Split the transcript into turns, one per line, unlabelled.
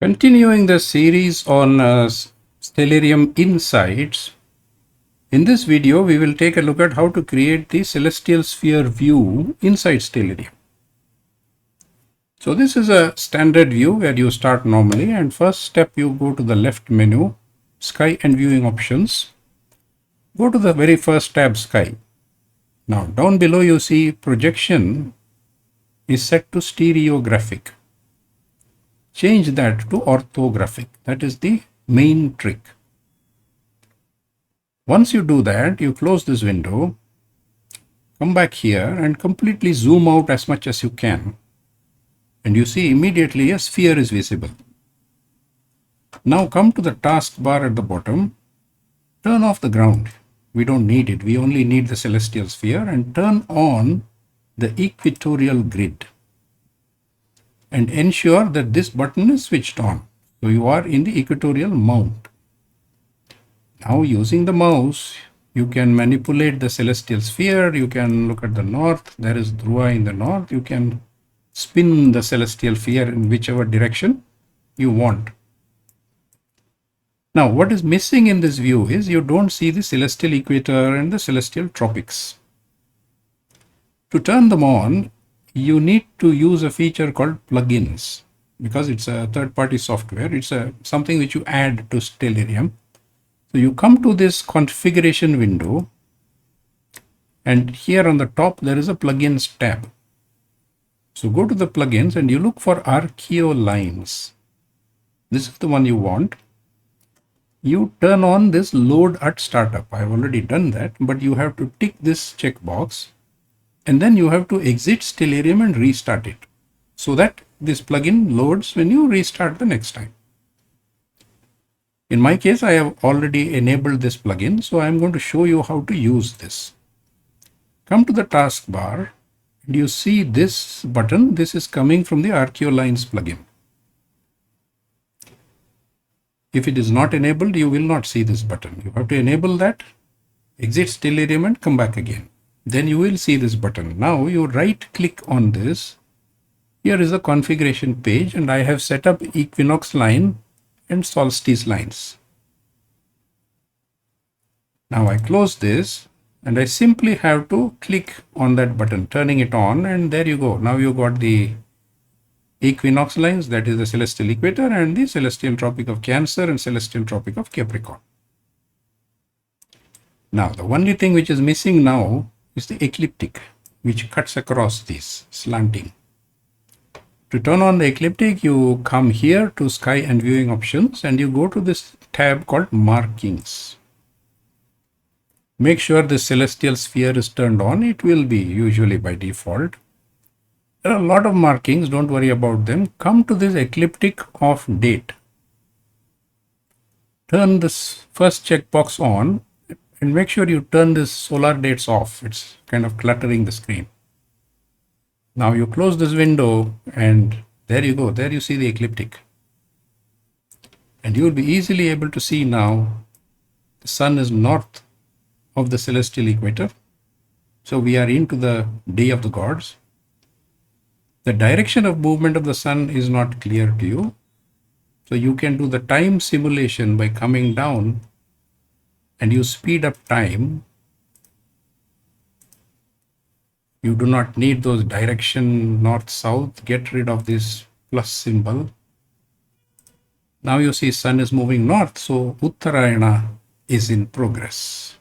Continuing the series on Stellarium Insights, in this video we will take a look at how to create the celestial sphere view inside Stellarium. So this is a standard view where you start normally, and first step you go to the left menu, Sky and Viewing Options. Go to the very first tab, Sky. Now down below you see Projection is set to stereographic. Change that to orthographic. That is the main trick. Once you do that, you close this window, come back here and completely zoom out as much as you can. And you see immediately a sphere is visible. Now come to the taskbar at the bottom, turn off the ground. We don't need it. We only need the celestial sphere, and turn on the equatorial grid. And ensure that this button is switched on. So you are in the equatorial mount. Now using the mouse, you can manipulate the celestial sphere. You can look at the north. There is Dhruva in the north. You can spin the celestial sphere in whichever direction you want. Now what is missing in this view is you don't see the celestial equator and the celestial tropics. To turn them on, you need to use a feature called plugins, because it's a third-party software. It's something which you add to Stellarium. So you come to this configuration window, and here on the top there is a plugins tab. So go to the plugins and you look for Archeolines. This is the one you want. You turn on this load at startup. I've already done that, but you have to tick this checkbox. And then you have to exit Stellarium and restart it, so that this plugin loads when you restart the next time. In my case, I have already enabled this plugin, so I am going to show you how to use this. Come to the taskbar and you see this button. This is coming from the Archeolines plugin. If it is not enabled, you will not see this button. You have to enable that, exit Stellarium and come back again. Then you will see this button. Now you right click on this. Here is the configuration page, and I have set up equinox line and solstice lines. Now I close this and I simply have to click on that button, turning it on, and there you go. Now you got the equinox lines, that is the celestial equator, and the celestial tropic of Cancer and celestial tropic of Capricorn. Now the only thing which is missing now is the ecliptic, which cuts across this slanting. To turn on the ecliptic, you come here to Sky and Viewing Options and you go to this tab called Markings. Make sure the celestial sphere is turned on. It will be usually by default. There are a lot of markings, don't worry about them. Come to this ecliptic of date. Turn this first checkbox on. And make sure you turn this solar dates off. It's kind of cluttering the screen. Now you close this window and there you go. There you see the ecliptic. And you will be easily able to see now the sun is north of the celestial equator. So we are into the day of the gods. The direction of movement of the sun is not clear to you. So you can do the time simulation by coming down and you speed up time. You do not need those direction north-south. Get rid of this plus symbol. Now you see sun is moving north, so Uttarayana is in progress.